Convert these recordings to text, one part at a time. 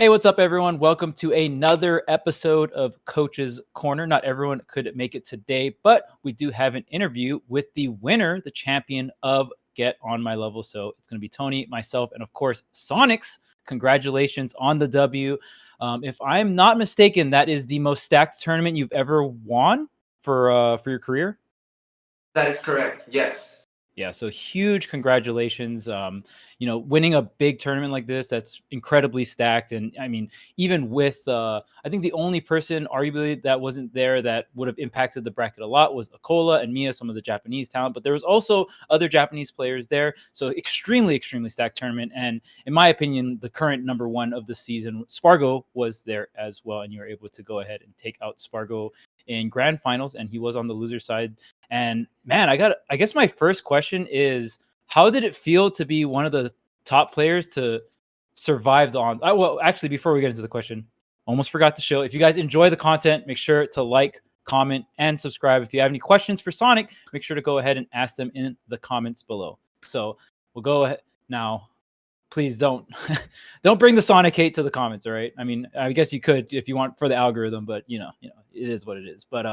Hey, what's up, everyone? Welcome to another episode of Coach's Corner. Not everyone could make it today, but we do have an interview with the winner, the champion of Get On My Level. So it's going to be Tony, myself, and of course, Sonix. Congratulations on the W. If I'm not mistaken, that is the most stacked tournament you've ever won for your career. That is correct. Yes. Yeah, so huge congratulations. Winning a big tournament like this, that's incredibly stacked. And I mean, even with, I think the only person arguably that wasn't there that would have impacted the bracket a lot was Akola and Mia, some of the Japanese talent. But there was also other Japanese players there. So extremely, extremely stacked tournament. And in my opinion, the current number one of the season, Spargo, was there as well. And you were able to go ahead and take out Spargo in grand finals, and he was on the loser side. And man, I guess my first question is, how did it feel to be one of the top players to survive the well, actually, before we get into the question, almost forgot to show, if you guys enjoy the content, make sure to like, comment, and subscribe. If you have any questions for Sonic, make sure to go ahead and ask them in the comments below. So we'll go ahead now. Please don't bring the Sonic hate to the comments. All right. I mean, I guess you could if you want for the algorithm, but you know, it is what it is. But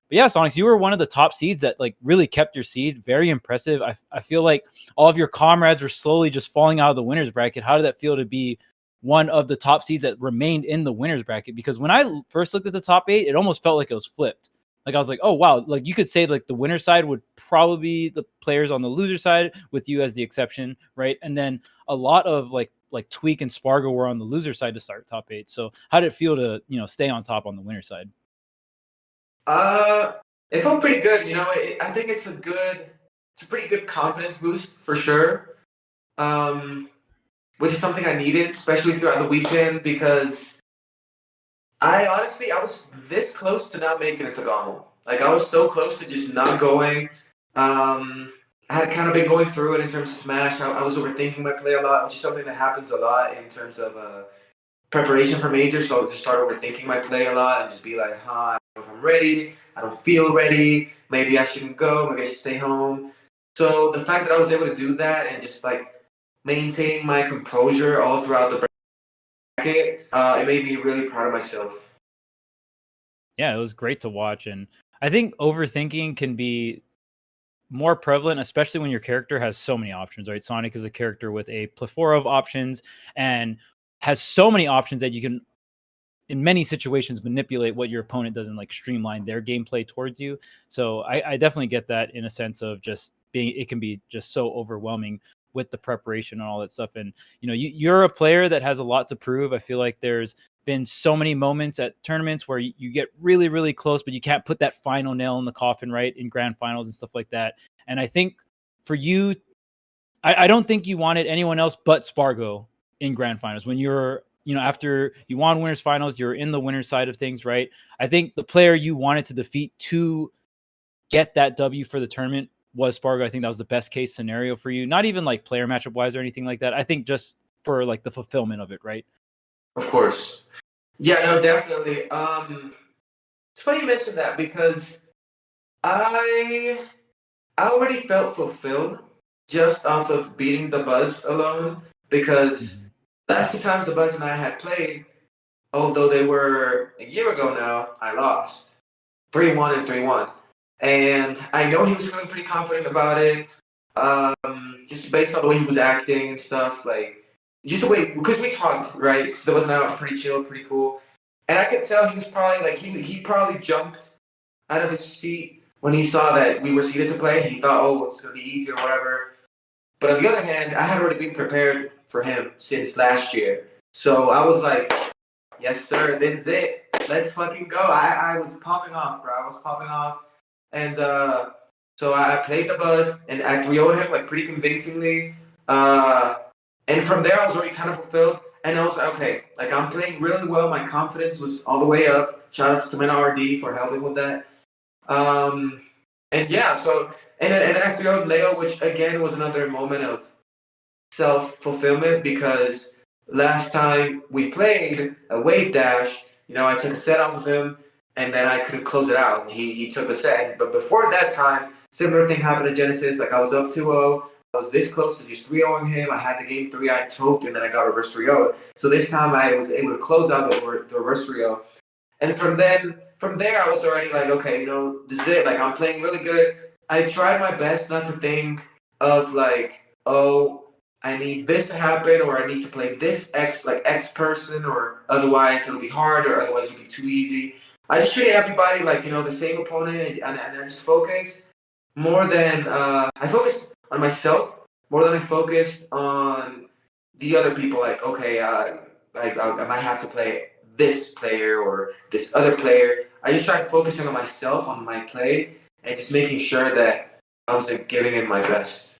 yeah, Sonix, you were one of the top seeds that like really kept your seed. Very impressive. I feel like all of your comrades were slowly just falling out of the winners bracket. How did that feel to be one of the top seeds that remained in the winners bracket? Because when I first looked at the top 8, it almost felt like it was flipped. Like I was like, oh wow, like you could say like the winner side would probably be the players on the loser side, with you as the exception, right? And then a lot of like Tweak and Spargo were on the loser side to start top 8. So how did it feel to stay on top on the winner side? It felt pretty good. I think it's a pretty good confidence boost for sure. Which is something I needed, especially throughout the weekend, because I was this close to not making it to GOML. Like, I was so close to just not going. I had kind of been going through it in terms of Smash. I was overthinking my play a lot, which is something that happens a lot in terms of preparation for majors. So I'll just start overthinking my play a lot and just be like, I don't know if I'm ready. I don't feel ready. Maybe I shouldn't go. Maybe I should stay home. So the fact that I was able to do that and just like maintain my composure all throughout the bracket, it made me really proud of myself. Yeah, it was great to watch. And I think overthinking can be more prevalent, especially when your character has so many options, right? Sonic is a character with a plethora of options and has so many options that you can, in many situations, manipulate what your opponent doesn't like streamline their gameplay towards you. So I definitely get that in a sense of just being, it can be just so overwhelming with the preparation and all that stuff. And, you're a player that has a lot to prove. I feel like there's been so many moments at tournaments where you get really, really close, but you can't put that final nail in the coffin, right? In grand finals and stuff like that. And I think for you, I don't think you wanted anyone else but Spargo in grand finals. When you're, after you won winners finals, you're in the winner's side of things, right? I think the player you wanted to defeat to get that W for the tournament was Spargo. I think that was the best case scenario for you. Not even like player matchup wise or anything like that. I think just for like the fulfillment of it, right? Of course. Yeah, no, definitely. It's funny you mentioned that because I already felt fulfilled just off of beating the Buzz alone, because last 2 times the Buzz and I had played, although they were a year ago now, I lost 3-1 and 3-1. And I know he was feeling pretty confident about it, just based on the way he was acting and stuff. Like, just the way, because we talked, right? Because there was now pretty chill, pretty cool. And I could tell he was probably like, he probably jumped out of his seat when he saw that we were seated to play. He thought, oh, it's going to be easy or whatever. But on the other hand, I had already been prepared for him since last year. So I was like, yes, sir, this is it. Let's fucking go. I was popping off, bro. I was popping off. And so I played the Buzz, and I 3-0'd him like pretty convincingly. And from there, I was already kind of fulfilled. And I was like, okay, like I'm playing really well. My confidence was all the way up. Shout outs to Mena RD for helping with that. And yeah, so and then I 3-0'd Leo, which again was another moment of self-fulfillment, because last time we played a wave dash, I took a set off of him, and then I couldn't close it out. He took a set. But before that time, similar thing happened to Genesis. Like, I was up 2-0. was this close to just 3-0ing him. I had the game 3, I choked, and then I got reverse 3-0. So this time I was able to close out the reverse 3-0. And from there, I was already like, okay, this is it. Like, I'm playing really good. I tried my best not to think of like, oh, I need this to happen, or I need to play this X person, or otherwise it'll be hard, or otherwise it'll be too easy. I just treated everybody like the same opponent, and I just focused more than I focused on myself more than I focused on the other people. Like, okay, I might have to play this player or this other player. I just tried focusing on myself, on my play, and just making sure that I was like giving it my best.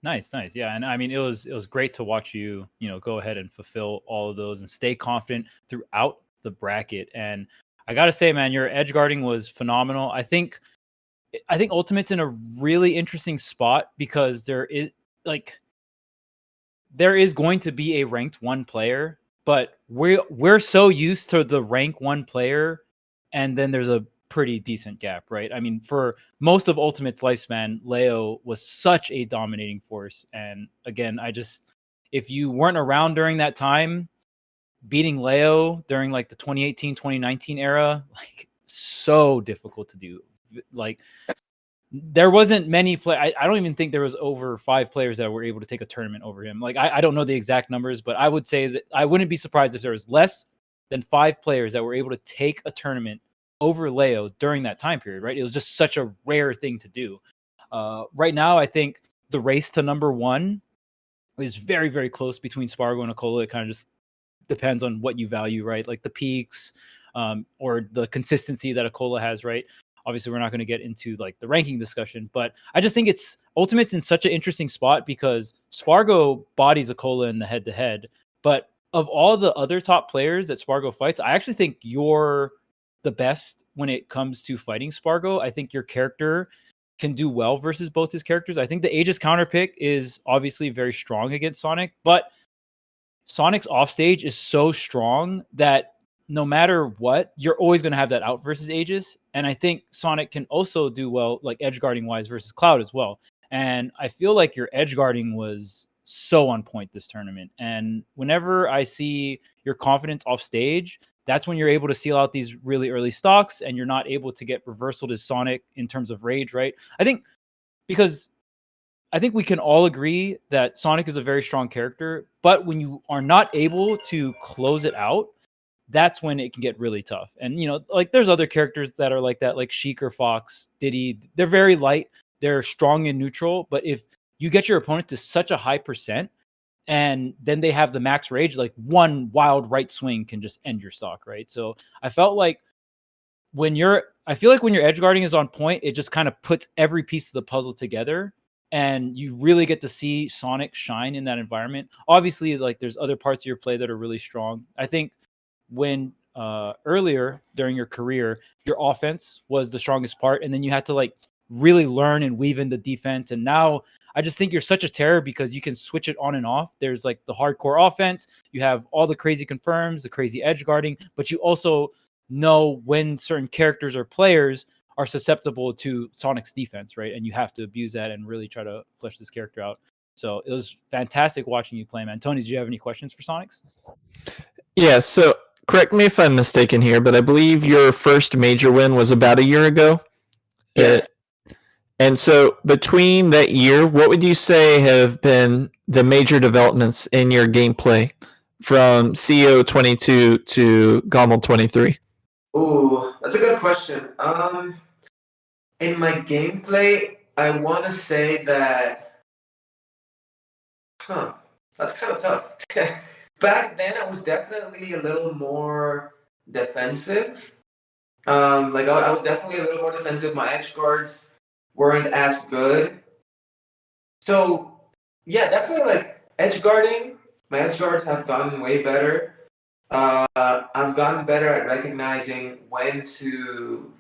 Nice, nice. Yeah, and I mean, it was great to watch you, go ahead and fulfill all of those and stay confident throughout the bracket. And I gotta say, man, your edge guarding was phenomenal. I think Ultimate's in a really interesting spot because there is going to be a ranked one player, but we're so used to the rank one player, and then there's a pretty decent gap, right? I mean, for most of Ultimate's lifespan, Leo was such a dominating force. And again, if you weren't around during that time, beating Leo during like the 2018, 2019 era, like so difficult to do. Like there wasn't many play. I don't even think there was over 5 players that were able to take a tournament over him. Like I don't know the exact numbers, but I would say that I wouldn't be surprised if there was less than 5 players that were able to take a tournament over Leo during that time period. Right? It was just such a rare thing to do. Right now, I think the race to number 1 is very, very close between Spargo and Akola. It kind of just depends on what you value, right? Like the peaks, or the consistency that Akola has, right? Obviously, we're not going to get into like the ranking discussion, but I just think Ultimate's in such an interesting spot because Spargo bodies Akola in the head-to-head, but of all the other top players that Spargo fights, I actually think you're the best when it comes to fighting Spargo. I think your character can do well versus both his characters. I think the Aegis counter pick is obviously very strong against Sonic, but Sonic's offstage is so strong that no matter what, you're always going to have that out versus Aegis. And I think Sonic can also do well, like edge guarding wise versus Cloud as well. And I feel like your edge guarding was so on point this tournament. And whenever I see your confidence off stage, that's when you're able to seal out these really early stocks and you're not able to get reversal to Sonic in terms of rage, right? Because I think we can all agree that Sonic is a very strong character, but when you are not able to close it out, that's when it can get really tough. And like there's other characters that are like that, like Sheik or Fox, Diddy. They're very light, they're strong and neutral, but if you get your opponent to such a high percent and then they have the max rage, like one wild right swing can just end your stock, right? So I feel like when your edge guarding is on point, it just kind of puts every piece of the puzzle together and you really get to see Sonic shine in that environment. Obviously, like there's other parts of your play that are really strong. I think when earlier during your career, your offense was the strongest part, and then you had to like really learn and weave in the defense. And now I just think you're such a terror because you can switch it on and off. There's like the hardcore offense, you have all the crazy confirms, the crazy edge guarding, but you also know when certain characters or players are susceptible to Sonic's defense, right? And you have to abuse that and really try to flesh this character out. So it was fantastic watching you play, man. Tony, do you have any questions for Sonix? Yeah, so correct me if I'm mistaken here, but I believe your first major win was about a year ago. Yes. And so between that year, what would you say have been the major developments in your gameplay from CO 22 to GOML 23? Ooh, that's a good question. In my gameplay, I want to say that, that's kind of tough. Back then, I was definitely a little more defensive. Like I was definitely a little more defensive. My edge guards weren't as good. So yeah, definitely like edge guarding. My edge guards have gotten way better. I've gotten better at recognizing when to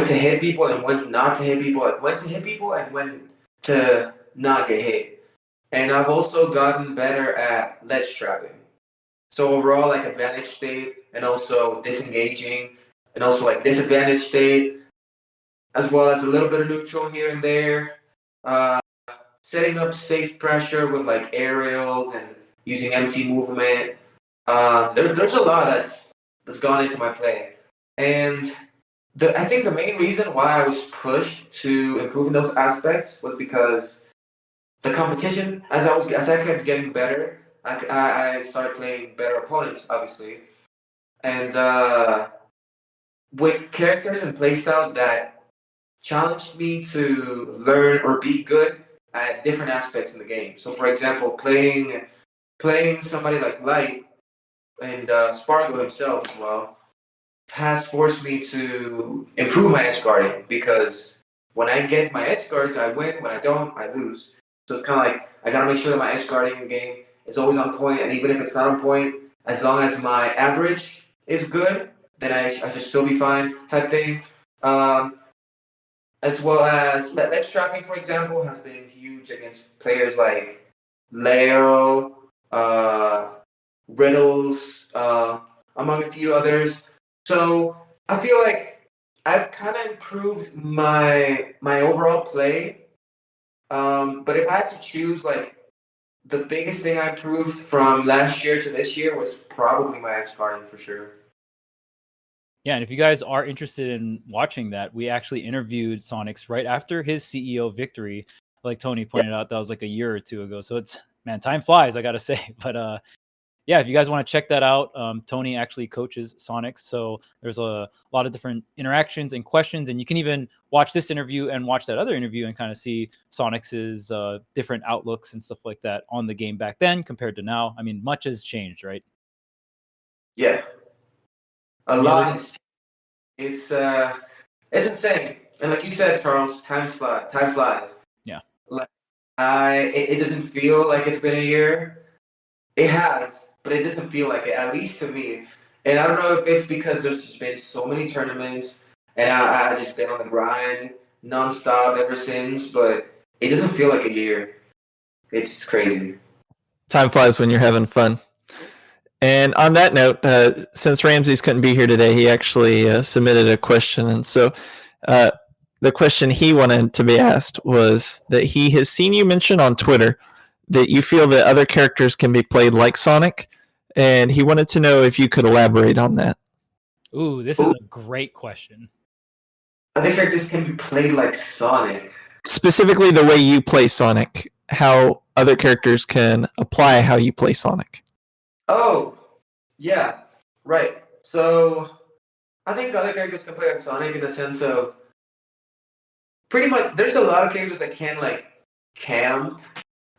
hit people and when not to hit people, when to hit people and when to not get hit. And I've also gotten better at ledge trapping. So overall, like advantage state and also disengaging and also like disadvantage state, as well as a little bit of neutral here and there. uh, setting up safe pressure with like aerials and using empty movement. There's a lot that's gone into my play, and I think the main reason why I was pushed to improve in those aspects was because the competition, as I kept getting better, I started playing better opponents, obviously, and with characters and playstyles that challenged me to learn or be good at different aspects in the game. So, for example, playing somebody like Light and Spargo himself as well has forced me to improve my edge guarding because when I get my edge guards, I win. When I don't, I lose. So it's kind of like I gotta make sure that my edge guarding game is always on point, and even if it's not on point, as long as my average is good, then I should still be fine. Type thing. Um, as well as ledge trapping, for example, has been huge against players like Leo, uh, Riddles, among a few others. So I feel like I've kind of improved my overall play. But if I had to choose, like the biggest thing I improved from last year to this year was probably my edge guarding for sure. Yeah, and if you guys are interested in watching that, we actually interviewed Sonix right after his CEO victory. Like Tony pointed out, that was like a year or two ago. So it's, man, time flies, I gotta say. But yeah, if you guys want to check that out, Tony actually coaches Sonix, so there's a lot of different interactions and questions, and you can even watch this interview and watch that other interview and kind of see Sonix's different outlooks and stuff like that on the game back then compared to now. I mean, much has changed, right? Yeah, a Any lot other? is it's insane. And like you said, Charles, time flies. Yeah. Like it doesn't feel like it's been a year. It has, but it doesn't feel like it, at least to me. And I don't know if it's because there's just been so many tournaments and I've just been on the grind nonstop ever since, but it doesn't feel like a year. It's just crazy. Time flies when you're having fun. And on that note, since Ramses couldn't be here today, he actually submitted a question. And so uh, the question he wanted to be asked was that he has seen you mention on Twitter that you feel that other characters can be played like Sonic. And he wanted to know if you could elaborate on that. Ooh, this is a great question. Other characters can be played like Sonic. Specifically, the way you play Sonic, how other characters can apply how you play Sonic. Oh, yeah, right. So I think other characters can play like Sonic in the sense of pretty much there's a lot of characters that can like camp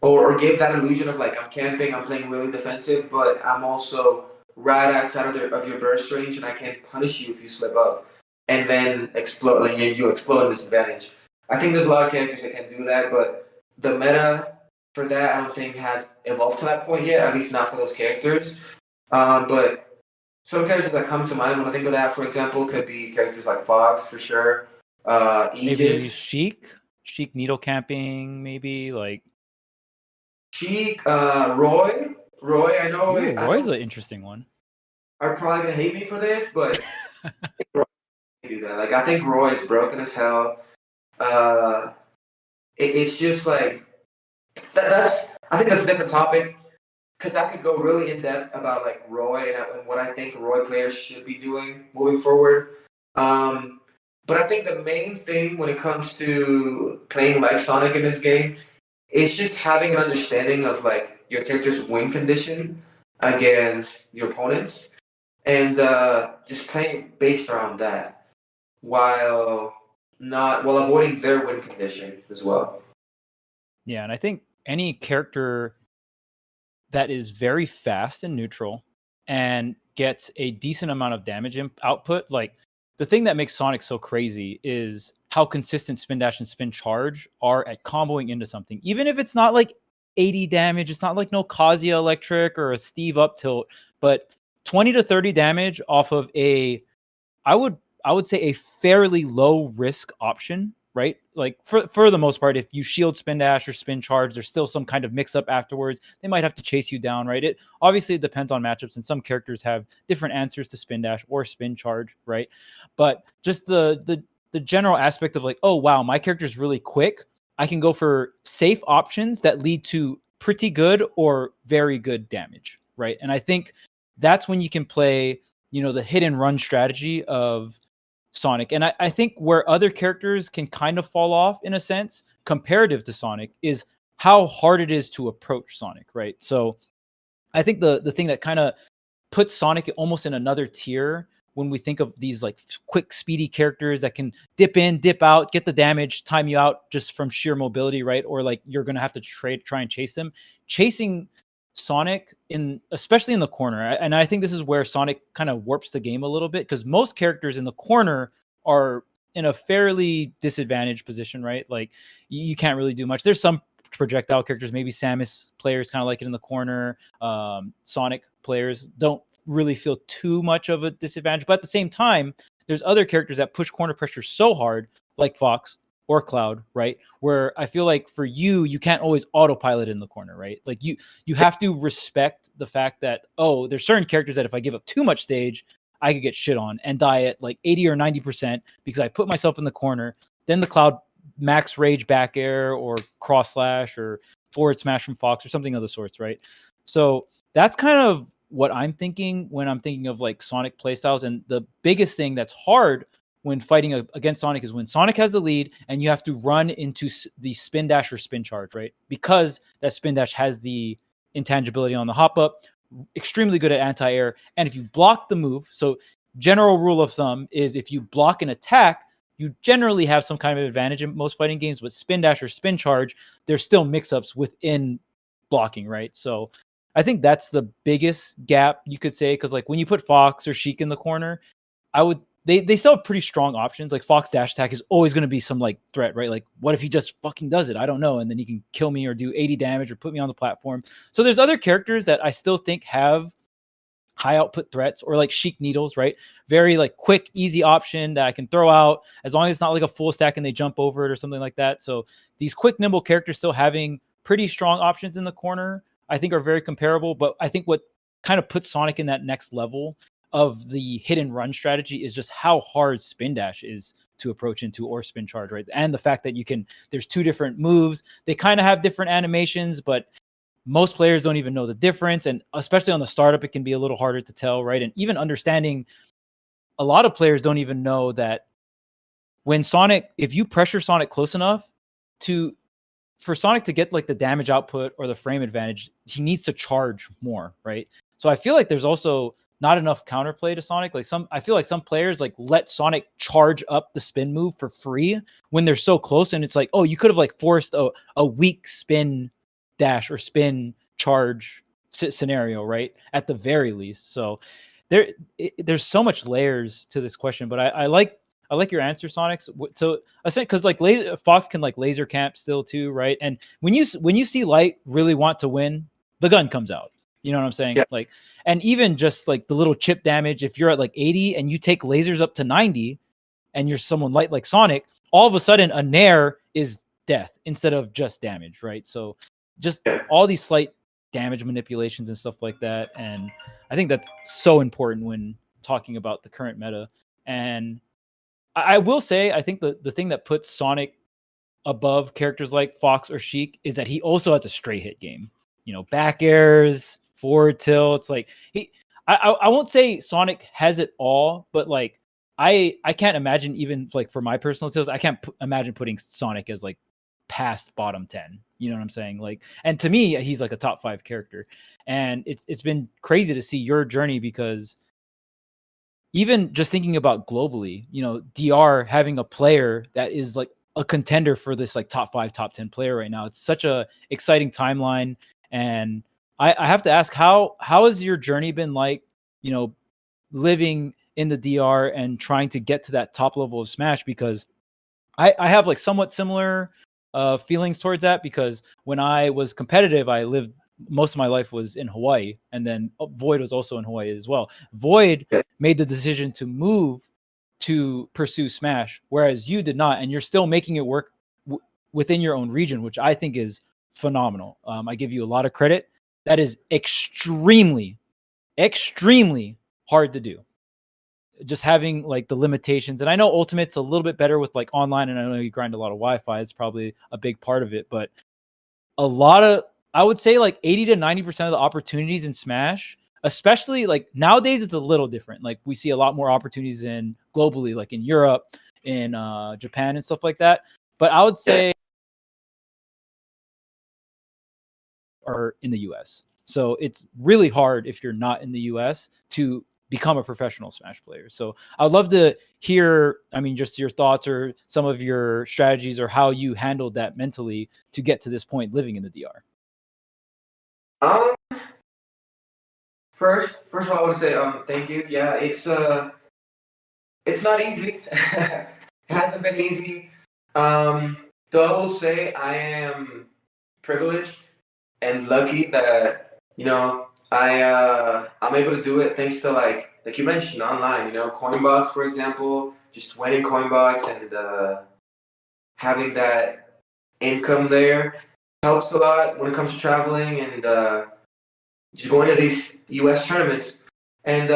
or give that illusion of like I'm camping, I'm playing really defensive, but I'm also right outside of your burst range and I can punish you if you slip up and then explode like you explode in disadvantage. I think there's a lot of characters that can do that, but the meta for that I don't think has evolved to that point yet, at least not for those characters. But some characters that come to mind when I think of that, for example, could be characters like Fox for sure. Maybe Aegis, Sheik needle camping, maybe like. Sheik, Roy. Ooh, I Roy's know an interesting one. are probably gonna hate me for this, but Roy can do that. Like I think Roy is broken as hell. Uh, it's just like that's. I think that's a different topic because I could go really in depth about like Roy and what I think Roy players should be doing moving forward. Um, but I think the main thing when it comes to playing like Sonic in this game is just having an understanding of like your character's win condition against your opponents and just playing based around that while not while avoiding their win condition as well. Yeah, and I think any character that is very fast and neutral and gets a decent amount of damage output, like the thing that makes Sonic so crazy is how consistent spin dash and spin charge are at comboing into something. Even if it's not like 80 damage, it's not like no Kazuya electric or a Steve up tilt, but 20 to 30 damage off of I would I would say a fairly low risk option, right? Like for the most part, if you shield spin dash or spin charge, there's still some kind of mix up afterwards. They might have to chase you down, right? It obviously depends on matchups, and some characters have different answers to spin dash or spin charge, right? But just the general aspect of like, oh wow, my character's really quick. I can go for safe options that lead to pretty good or very good damage, right? And I think that's when you can play, the hit and run strategy of Sonic. And I think where other characters can kind of fall off in a sense, comparative to Sonic, is how hard it is to approach Sonic, right? So I think the thing that kind of puts Sonic almost in another tier when we think of these like quick, speedy characters that can dip in, dip out, get the damage, time you out just from sheer mobility, right? Or like you're gonna have to try and chase them. Chasing Sonic especially in the corner, and I think this is where Sonic kind of warps the game a little bit, because most characters in the corner are in a fairly disadvantaged position, right? Like you can't really do much. There's some projectile characters, maybe Samus players kind of like it in the corner. Sonic players don't really feel too much of a disadvantage, but at the same time, there's other characters that push corner pressure so hard, like Fox or Cloud, right? Where I feel like for you can't always autopilot in the corner, right? Like you have to respect the fact that, there's certain characters that if I give up too much stage, I could get shit on and die at like 80 or 90% because I put myself in the corner. Then the Cloud max rage back air or cross slash or forward smash from Fox or something of the sorts, right? So that's kind of what I'm thinking when I'm thinking of like Sonic playstyles. And the biggest thing that's hard when fighting against Sonic is when Sonic has the lead and you have to run into the spin dash or spin charge, right? Because that spin dash has the intangibility on the hop up, extremely good at anti-air. And if you block the move, so general rule of thumb is if you block an attack, you generally have some kind of advantage in most fighting games. But spin dash or spin charge, there's still mix-ups within blocking, right? So I think that's the biggest gap you could say, because like when you put Fox or Sheik in the corner, they still have pretty strong options. Like Fox dash attack is always going to be some like threat, right? Like what if he just fucking does it? I don't know. And then he can kill me or do 80 damage or put me on the platform. So there's other characters that I still think have high output threats, or like Sheik needles, right? Very like quick, easy option that I can throw out as long as it's not like a full stack and they jump over it or something like that. So these quick, nimble characters still having pretty strong options in the corner, I think are very comparable. But I think what kind of puts Sonic in that next level of the hit and run strategy is just how hard spin dash is to approach into, or spin charge, right? And the fact that there's two different moves. They kind of have different animations, but most players don't even know the difference. And especially on the startup, it can be a little harder to tell, right? And even understanding, a lot of players don't even know that when Sonic, if you pressure Sonic close enough for Sonic to get like the damage output or the frame advantage, he needs to charge more, right? So I feel like there's also not enough counterplay to Sonic. I feel like some players like let Sonic charge up the spin move for free when they're so close, and it's like, you could have like forced a weak spin dash or spin charge scenario, right? At the very least. So there's so much layers to this question, but I like your answer, Sonix. So because like Fox can like laser camp still too, right? And when you see Light really want to win, the gun comes out. You know what I'm saying? Yeah. Like, and even just like the little chip damage, if you're at like 80 and you take lasers up to 90 and you're someone light like Sonic, all of a sudden a nair is death instead of just damage, right? So just all these slight damage manipulations and stuff like that. And I think that's so important when talking about the current meta. And I will say, I think the thing that puts Sonic above characters like Fox or Sheik is that he also has a straight hit game. Back airs, forward tilts. Like I won't say Sonic has it all, but like I can't imagine, even like for my personal tilts, I can't imagine putting Sonic as like past bottom 10. You know what I'm saying? Like, and to me, he's like a top 5 character. And it's been crazy to see your journey, because even just thinking about globally, DR having a player that is like a contender for this like top 5, top 10 player right now. It's such a exciting timeline. And I have to ask, how has your journey been like, living in the DR and trying to get to that top level of Smash? Because I have like somewhat similar feelings towards that, because when I was competitive, I lived most of my life was in Hawaii, and then Void was also in Hawaii as well. Void made the decision to move to pursue Smash, whereas you did not, and you're still making it work within your own region, which I think is phenomenal. I give you a lot of credit. That is extremely, extremely hard to do. just having like the limitations. And I know Ultimate's a little bit better with like online, and I know you grind a lot of Wi-Fi. It's probably a big part of it, but a lot of, I would say like 80 to 90% of the opportunities in Smash, especially like nowadays, it's a little different. Like we see a lot more opportunities in globally, like in Europe, in Japan and stuff like that. But I would say are in the US. So it's really hard if you're not in the US to become a professional Smash player. So I would love to hear, I mean, just your thoughts or some of your strategies or how you handled that mentally to get to this point living in the DR. Um, first of all, I want to say thank you. Yeah, it's not easy. It hasn't been easy. Though I will say I am privileged and lucky that I'm able to do it thanks to like you mentioned online. Coinbox for example, just winning Coinbox and having that income there helps a lot when it comes to traveling and just going to these U.S. tournaments. And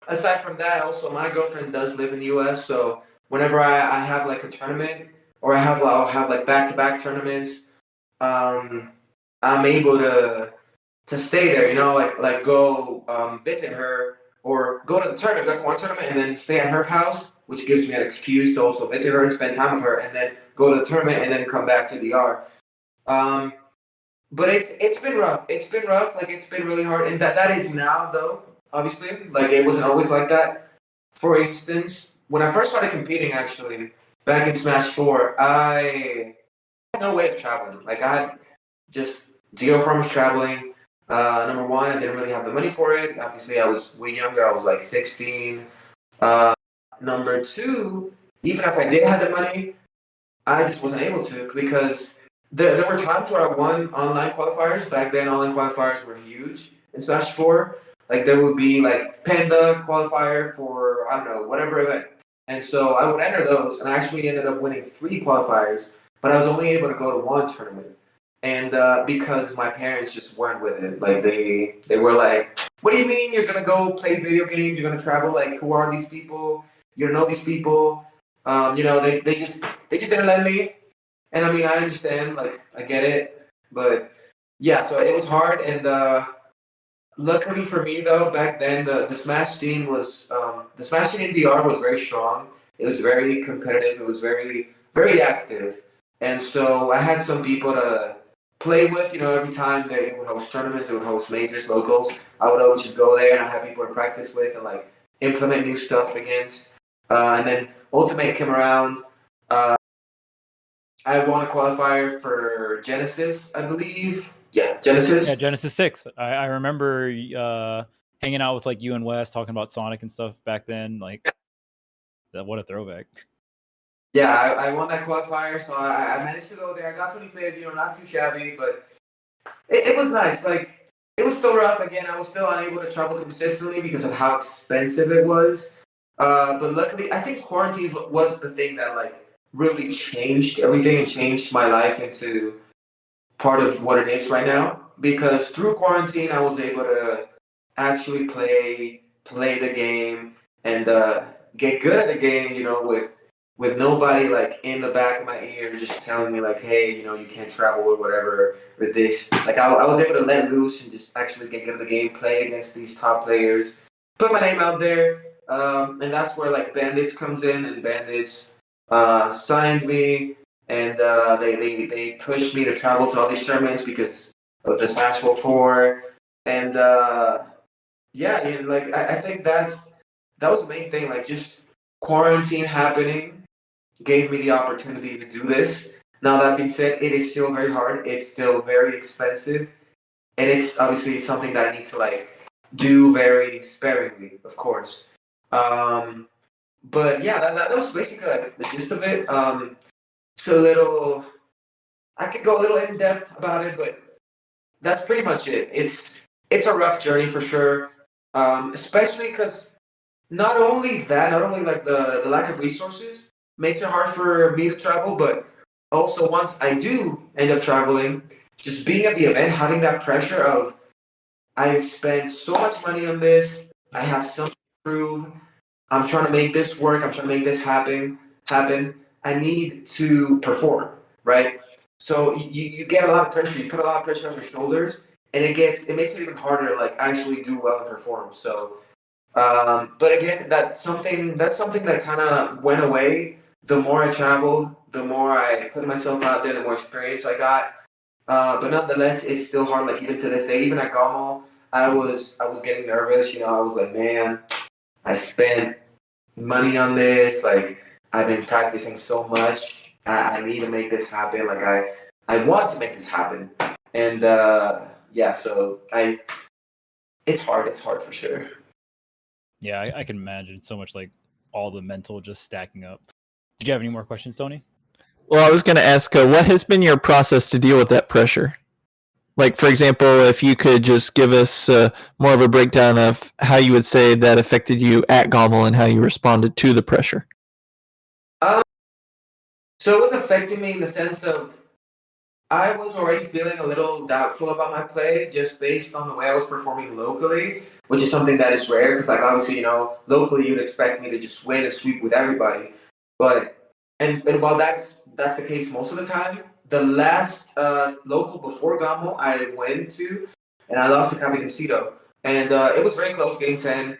aside from that, also my girlfriend does live in the U.S. So whenever I have like a tournament or I'll have like back-to-back tournaments, um, I'm able to stay there. Like go visit her or go to the tournament, go to one tournament, and then stay at her house, which gives me an excuse to also visit her and spend time with her, and then go to the tournament and then come back to DR. Um, but it's been rough. It's been rough. Like it's been really hard, and that is now though. Obviously, like it wasn't always like that. For instance, when I first started competing, actually back in Smash Four, I had no way of traveling. Like I had just zero form of traveling. Number one, I didn't really have the money for it. Obviously, I was way younger. I was like 16. Uh, Number two, even if I did have the money, I just wasn't able to because there were times where I won online qualifiers. Back then, online qualifiers were huge in Smash 4. Like, there would be, like, Panda qualifier for, I don't know, whatever event. And so I would enter those, and I actually ended up winning 3 qualifiers, but I was only able to go to 1 tournament. And because my parents just weren't with it. Like, they were like, what do you mean you're going to go play video games? You're going to travel? Like, who are these people? You don't know these people. They just didn't let me. And I mean, I understand, like, I get it, but yeah, so it was hard. And luckily for me, though, back then the Smash scene was the Smash scene in DR was very strong. It was very competitive. It was very very active, and so I had some people to play with. Every time they would host tournaments, they would host majors, locals. I would always just go there and I had people to practice with and like implement new stuff against. And then Ultimate came around. Uh, I won a qualifier for Genesis, I believe. Yeah, Yeah, Genesis. Genesis 6. I remember hanging out with like you and Wes talking about Sonic and stuff back then. Like, what a throwback. Yeah, I won that qualifier, so I managed to go there. I got 25th, not too shabby, but it was nice. Like, it was still rough. Again, I was still unable to travel consistently because of how expensive it was. But luckily, I think quarantine was the thing that, like, really changed everything and changed my life into part of what it is right now because through quarantine I was able to actually play the game and get good at the game, with nobody like in the back of my ear just telling me like, hey, you can't travel or whatever with this. Like I was able to let loose and just actually get good at the game, play against these top players, put my name out there, and that's where like Bandits comes in, and Bandits signed me and they pushed me to travel to all these tournaments because of this national tour. And yeah, like I think that was the main thing. Like just quarantine happening gave me the opportunity to do this. Now that being said, it is still very hard. It's still very expensive, and it's obviously something that I need to like do very sparingly, of course. Um, but yeah, that was basically like the gist of it. It's a little I could go a little in depth about it, but that's pretty much it. It's a rough journey for sure, especially because not only like the lack of resources makes it hard for me to travel, but also once I do end up traveling, just being at the event, having that pressure of I've spent so much money on this, I have something to prove, I'm trying to make this work. I'm trying to make this happen. I need to perform, right? So you get a lot of pressure. You put a lot of pressure on your shoulders, and it makes it even harder to like actually do well and perform. So, but again, that's something that kind of went away. The more I traveled, the more I put myself out there, the more experience I got. But nonetheless, it's still hard. Like even to this day, even at GOML, I was getting nervous. You know, I was like, man, I spent money on this. Like I've been practicing so much. I need to make this happen. Like I want to make this happen. And yeah, so it's hard. It's hard for sure. Yeah, I can imagine so much like all the mental just stacking up. Did you have any more questions, Tony? Well, I was going to ask, what has been your process to deal with that pressure? Like, for example, if you could just give us more of a breakdown of how you would say that affected you at GOML and how you responded to the pressure. So it was affecting me in the sense of I was already feeling a little doubtful about my play just based on the way I was performing locally, which is something that is rare because, like, obviously, you know, locally you'd expect me to just win and sweep with everybody. But, and while that's the case most of the time, the last local before GAMO I went to, and I lost to Capitan. And it was very close, game 10.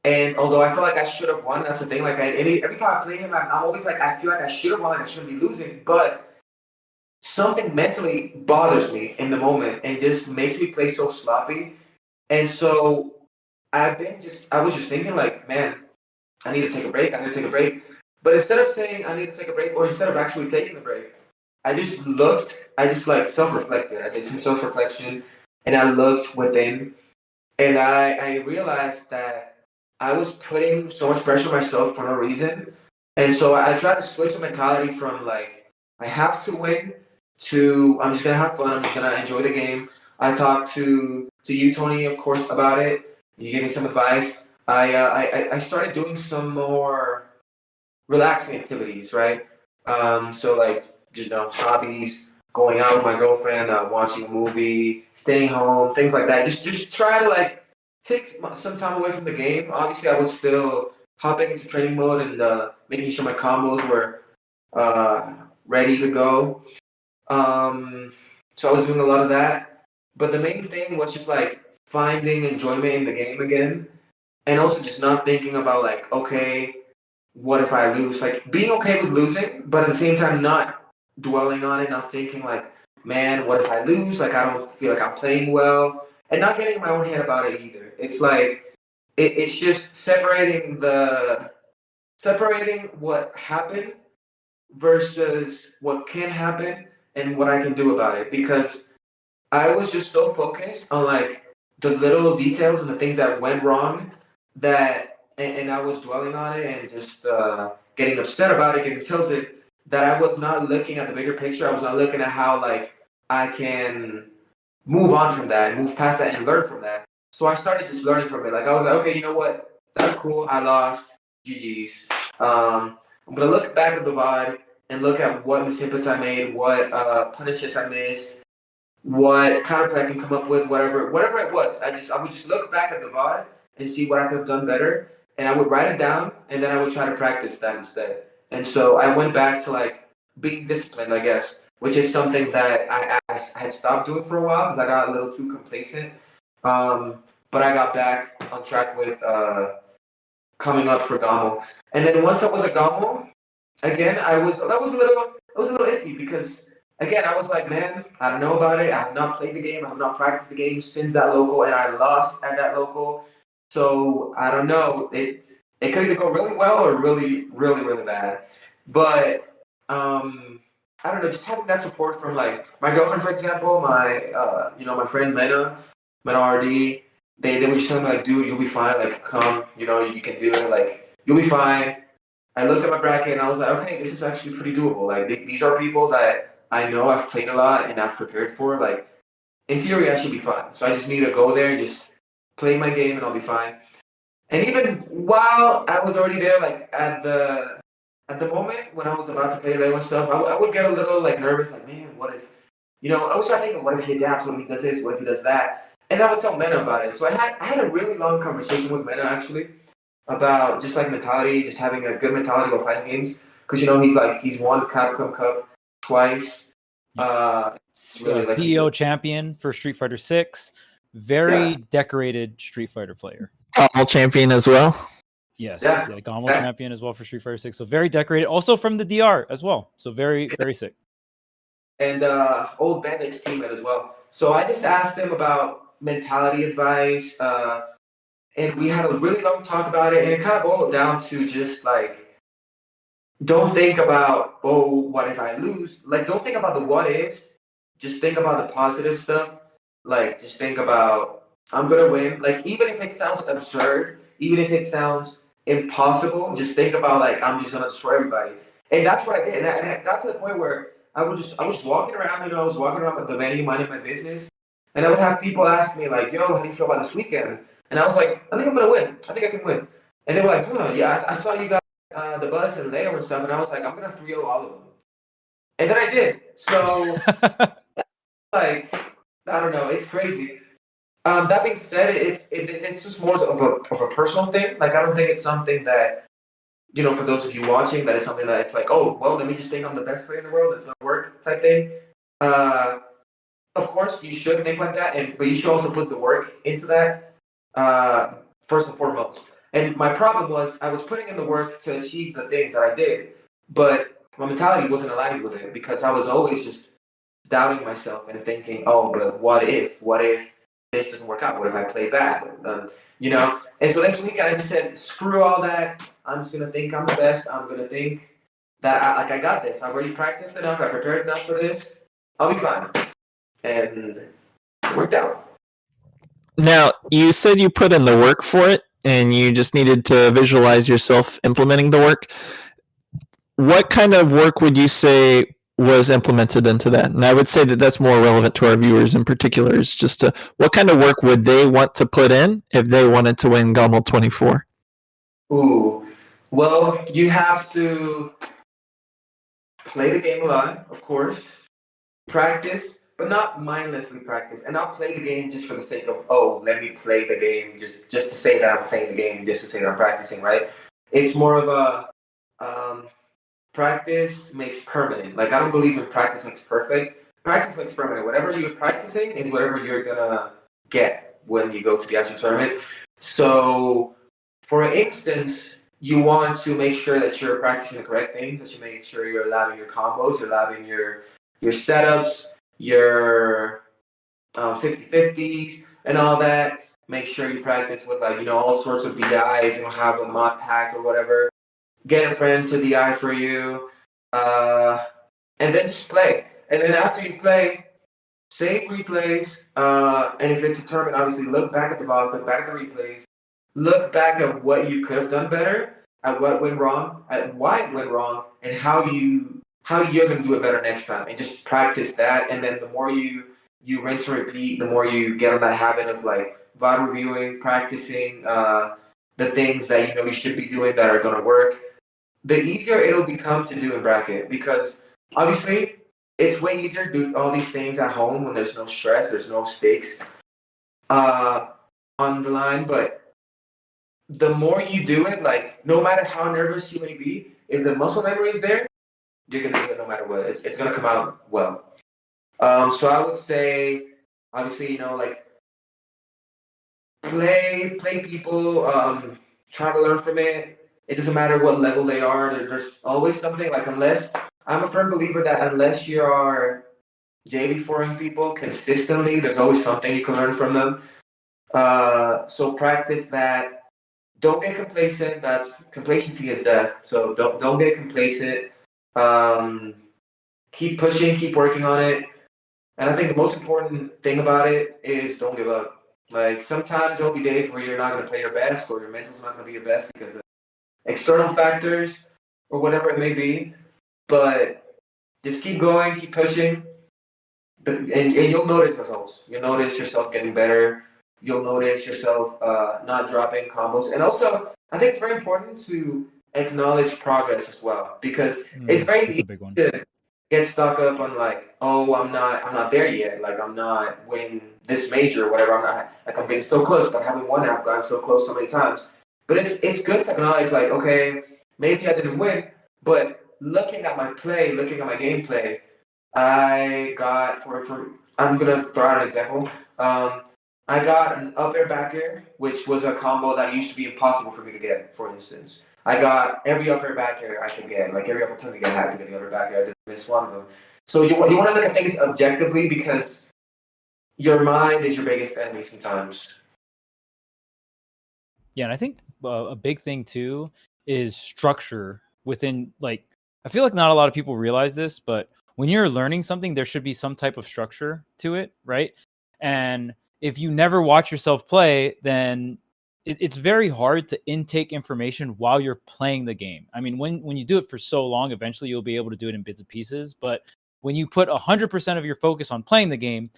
And although I feel like I should have won, that's the thing. Like, every time I play him, I'm always like, I feel like I should have won, like I shouldn't be losing. But something mentally bothers me in the moment and just makes me play so sloppy. And so I was just thinking like, man, I need to take a break. I need to take a break. But instead of saying I need to take a break, or instead of actually taking the break, I just like self-reflected. I did some self-reflection and I looked within and I realized that I was putting so much pressure on myself for no reason. And so I tried to switch the mentality from like, I have to win to I'm just gonna have fun, I'm just gonna enjoy the game. I talked to you, Tony, of course, about it. You gave me some advice. I started doing some more relaxing activities, right? So like just hobbies, going out with my girlfriend, watching a movie, staying home, things like that. Just try to like take some time away from the game. Obviously, I was still hopping into training mode and making sure my combos were ready to go. So I was doing a lot of that. But the main thing was just like finding enjoyment in the game again, and also just not thinking about like, okay, what if I lose? Like being okay with losing, but at the same time not dwelling on it, not thinking like, man, what if I lose? Like I don't feel like I'm playing well, and not getting in my own head about it either. It's like it's just separating what happened versus what can happen and what I can do about it because I was just so focused on like the little details and the things that went wrong that, and I was dwelling on it and just getting upset about it, getting tilted. That I was not looking at the bigger picture. I was not looking at how like I can move on from that, move past that, and learn from that. So I started just learning from it. Like I was like, okay, you know what? That's cool. I lost. GG's. I'm gonna look back at the VOD and look at what miships I made, what punishes I missed, what counterplay I can come up with, whatever it was. I would just look back at the VOD and see what I could have done better, and I would write it down, and then I would try to practice that instead. And so I went back to like being disciplined, I guess, which is something that I had stopped doing for a while because I got a little too complacent. But I got back on track with coming up for GOML. And then once I was at GOML, again, I was a little iffy because again, I was like, man, I don't know about it. I have not played the game. I have not practiced the game since that local, and I lost at that local. So I don't know. It could either go really well or really bad. But I don't know. Just having that support from like my girlfriend, for example, my my friend Mena RD. They were just telling me like, dude, you'll be fine. Like, come, you can do it. Like, you'll be fine. I looked at my bracket and I was like, okay, this is actually pretty doable. Like these are people that I know I've played a lot and I've prepared for. Like in theory, I should be fine. So I just need to go there and just play my game and I'll be fine. And even while I was already there, like at the moment when I was about to play Lego stuff, I would get a little like nervous, like man, what if I was trying to think, what if he adapts? What if he does this? What if he does that? And I would tell Mena about it. So I had a really long conversation with Mena actually about just like mentality, just having a good mentality while fighting games. Because he's won Capcom Cup twice. It's really like CEO champion for Street Fighter 6. Very decorated Street Fighter player. GOML champion as well. Yes, GOML champion as well for Street Fighter 6. So very decorated. Also from the DR as well. So very, very sick. And old Bandit's teammate as well. So I just asked him about mentality advice, and we had a really long talk about it, and it kind of boiled down to just like, don't think about, oh, what if I lose? Like, don't think about the what ifs. Just think about the positive stuff. Like, just think about, I'm gonna win. Like, even if it sounds absurd, even if it sounds impossible, just think about like, I'm just gonna destroy everybody. And that's what I did. And I got to the point where I was just walking around. I was walking around the venue, minding my business, and I would have people ask me like, "Yo, how do you feel about this weekend?" And I was like, "I think I'm gonna win. I think I can win." And they were like, "Huh, yeah, I saw you guys." The Bucks and Leo and stuff, and I was like, I'm gonna 3-0 all of them, and then I did. So, like, I don't know, it's crazy. That being said, it's just more of a personal thing. Like, I don't think it's something that for those of you watching, that is something that it's like, oh, well, let me just think I'm the best player in the world. That's gonna work type thing. Of course, you should think like that, but you should also put the work into that first and foremost. And my problem was I was putting in the work to achieve the things that I did, but my mentality wasn't aligned with it because I was always just doubting myself and thinking, oh, but what if? What if this doesn't work out? What if I play bad? And so this weekend I just said, screw all that. I'm just gonna think I'm the best. I'm gonna think that I got this. I've already practiced enough. I prepared enough for this. I'll be fine. And it worked out. Now, you said you put in the work for it and you just needed to visualize yourself implementing the work. What kind of work would you say was implemented into that? And I would say that that's more relevant to our viewers in particular, is just what kind of work would they want to put in if they wanted to win GOML 24? Ooh, well, you have to play the game a lot, of course, practice, but not mindlessly practice, and not play the game just for the sake of, oh, let me play the game just to say that I'm playing the game, just to say that I'm practicing, right? It's more of a practice makes permanent. Like, I don't believe in practice makes perfect. Practice makes permanent. Whatever you're practicing is whatever you're gonna get when you go to the actual tournament. So, for instance, you want to make sure that you're practicing the correct things, that you make sure you're allowing your combos, you're allowing your setups, your 50-50s, and all that. Make sure you practice with all sorts of DI if you don't have a mod pack or whatever. Get a friend to DI for you, and then just play. And then after you play, save replays, and if it's a tournament, obviously look back at the VODs, look back at the replays, look back at what you could have done better, at what went wrong, at why it went wrong, and how you're going to do it better next time, and just practice that. And then the more you rinse and repeat, the more you get on that habit of like VOD reviewing, practicing the things that you should be doing that are going to work, the easier it'll become to do in bracket. Because obviously it's way easier to do all these things at home when there's no stress, there's no stakes on the line. But the more you do it, like, no matter how nervous you may be, if the muscle memory is there, you're gonna do it no matter what. It's gonna come out well. So I would say, obviously, like, play people, try to learn from it. It doesn't matter what level they are. There's always something, like, I'm a firm believer that unless you are JV4ing people consistently, there's always something you can learn from them. So practice that. Don't get complacent. Complacency is death. So don't get complacent. Keep pushing, keep working on it. And I think the most important thing about it is don't give up. Like, sometimes there'll be days where you're not going to play your best, or your mental's not going to be your best because of external factors or whatever it may be. But just keep going, keep pushing, and you'll notice results. You'll notice yourself getting better. You'll notice yourself not dropping combos. And also, I think it's very important to acknowledge progress as well, because it's very easy to get stuck up on like, oh, I'm not there yet. Like, I'm not winning this major or whatever. I'm getting so close, but having won it, I've gotten so close so many times. But it's good to acknowledge, like, okay, maybe I didn't win, but looking at my play, looking at my gameplay, I got for I'm gonna throw out an example. I got an up air back air, which was a combo that used to be impossible for me to get. For instance, I got every up air back air I could get, like every opportunity I had to get the up air back air. I didn't miss one of them. So you want to look at things objectively because your mind is your biggest enemy sometimes. Yeah, and I think a big thing too is structure within, like, I feel like not a lot of people realize this, but when you're learning something, there should be some type of structure to it, right? And if you never watch yourself play, then it's very hard to intake information while you're playing the game. I mean, when you do it for so long, eventually you'll be able to do it in bits and pieces. But when you put 100% of your focus on playing the game,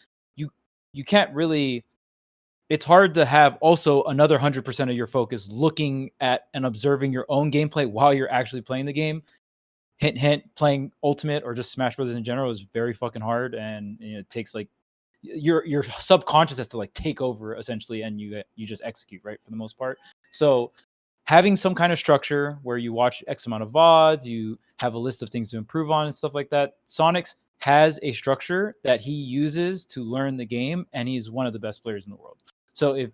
you can't really, it's hard to have also another 100% of your focus looking at and observing your own gameplay while you're actually playing the game. Hint, hint, playing Ultimate or just Smash Brothers in general is very fucking hard, and it takes like your subconscious has to like take over essentially, and you just execute, right, for the most part. So having some kind of structure where you watch X amount of VODs, you have a list of things to improve on and stuff like that. Sonix has a structure that he uses to learn the game, and he's one of the best players in the world. So if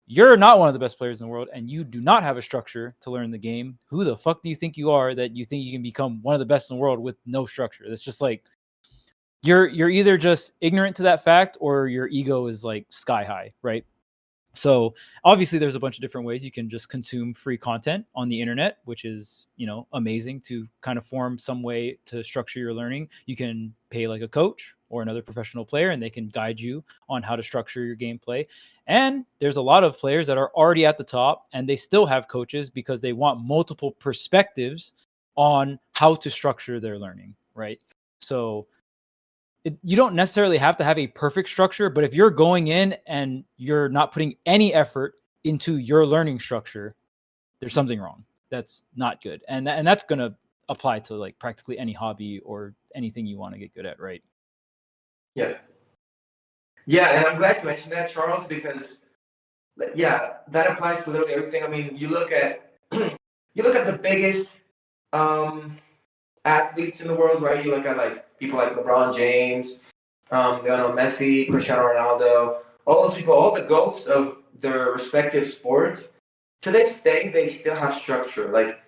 you're not one of the best players in the world and you do not have a structure to learn the game, who the fuck do you think you are that you think you can become one of the best in the world with no structure? It's just like you're either just ignorant to that fact or your ego is like sky high, right? So obviously there's a bunch of different ways you can just consume free content on the internet, which is, amazing to kind of form some way to structure your learning. You can pay like a coach or another professional player and they can guide you on how to structure your gameplay. And there's a lot of players that are already at the top and they still have coaches because they want multiple perspectives on how to structure their learning, right? So you don't necessarily have to have a perfect structure, but if you're going in and you're not putting any effort into your learning structure, there's something wrong. That's not good. And that's going to apply to like practically any hobby or anything you want to get good at, right? Yeah. Yeah, and I'm glad you mentioned that, Charles, because that applies to literally everything. I mean, you look at the biggest athletes in the world, right? You look at like people like LeBron James, Messi, Cristiano Ronaldo, all those people, all the goats of their respective sports. To this day, they still have structure. Like,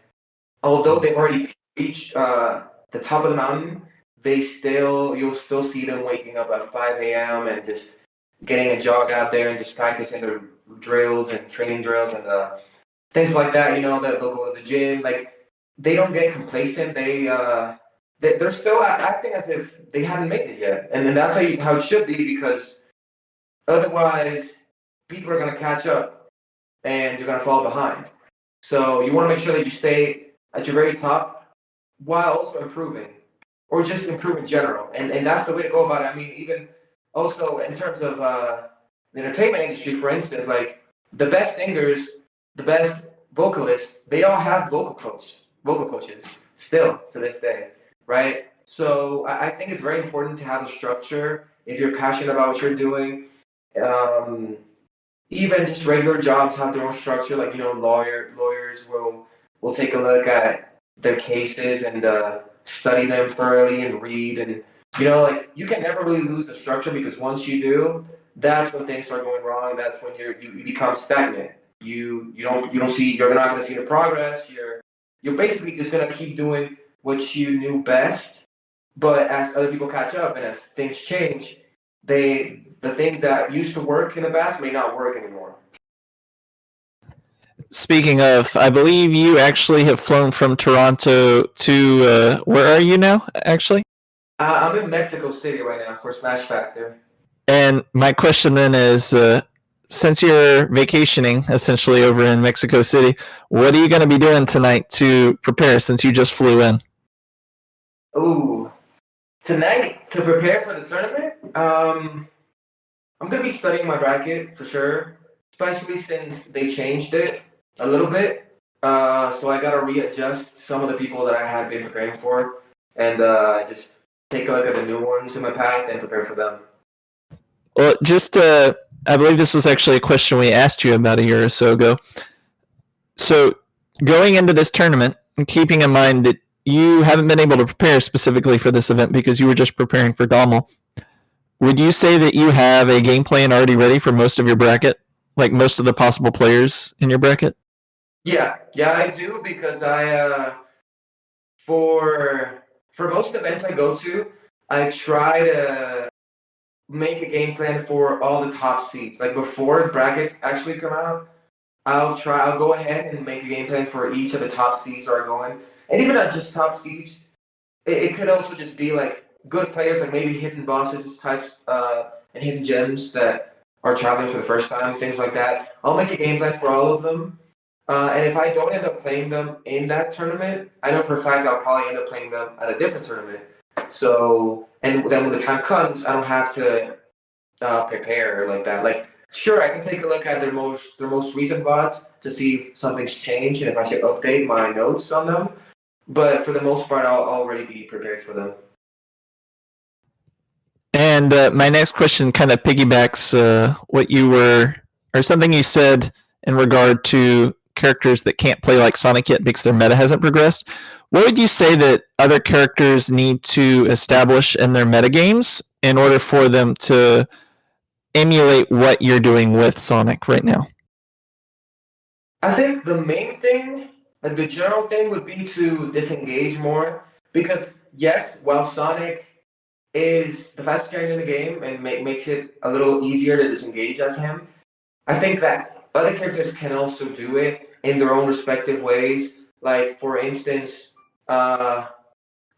although they've already reached the top of the mountain, you'll still see them waking up at 5 a.m. and just getting a jog out there and just practicing their drills and training drills and things like that. That they'll go to the gym. Like, they don't get complacent. They're still acting as if they haven't made it yet, and that's how it should be, because otherwise people are gonna catch up and you're gonna fall behind. So you want to make sure that you stay at your very top while also improving, or just improve in general, and that's the way to go about it. I mean, even also in terms of the entertainment industry, for instance, like the best singers, the best vocalists, they all have vocal coaches still to this day, right? So I think it's very important to have a structure if you're passionate about what you're doing. Um, Even just regular jobs have their own structure. Like, lawyers will take a look at their cases and study them thoroughly and read, and like, you can never really lose the structure, because once you do, that's when things start going wrong. That's when you become stagnant. You're not going to see the progress. You're basically just going to keep doing what you knew best, but as other people catch up and as things change, the things that used to work in the past may not work anymore. Speaking of, I believe you actually have flown from Toronto to where are you now, actually? I'm in Mexico City right now for Smash Factor. And my question then is, since you're vacationing essentially over in Mexico City, what are you going to be doing tonight to prepare since you just flew in? Ooh, tonight to prepare for the tournament, I'm gonna be studying my bracket for sure, especially since they changed it a little bit. So I gotta readjust some of the people that I had been preparing for, and just take a look at the new ones in my path and prepare for them. Well, I believe this was actually a question we asked you about a year or so ago. So going into this tournament and keeping in mind that you haven't been able to prepare specifically for this event because you were just preparing for GOML, would you say that you have a game plan already ready for most of your bracket? Like most of the possible players in your bracket? Yeah, I do because for most events I go to, I try to make a game plan for all the top seeds. Like before brackets actually come out, I'll go ahead and make a game plan for each of the top seeds are going. And even not just top seeds, it could also just be like good players, like maybe hidden bosses types, and hidden gems that are traveling for the first time, things like that. I'll make a game plan for all of them. And if I don't end up playing them in that tournament, I know for a fact I'll probably end up playing them at a different tournament. So, and then when the time comes, I don't have to prepare like that. Like, sure, I can take a look at their most recent VODs to see if something's changed and if I should update my notes on them. But for the most part, I'll already be prepared for them. And my next question kind of piggybacks what you were, or something you said in regard to characters that can't play like Sonic yet because their meta hasn't progressed. What would you say that other characters need to establish in their metagames in order for them to emulate what you're doing with Sonic right now? I think the main thing, like the general thing, would be to disengage more. Because yes, while Sonic is the fastest character in the game and makes it a little easier to disengage as him, I think that other characters can also do it in their own respective ways. Like for instance,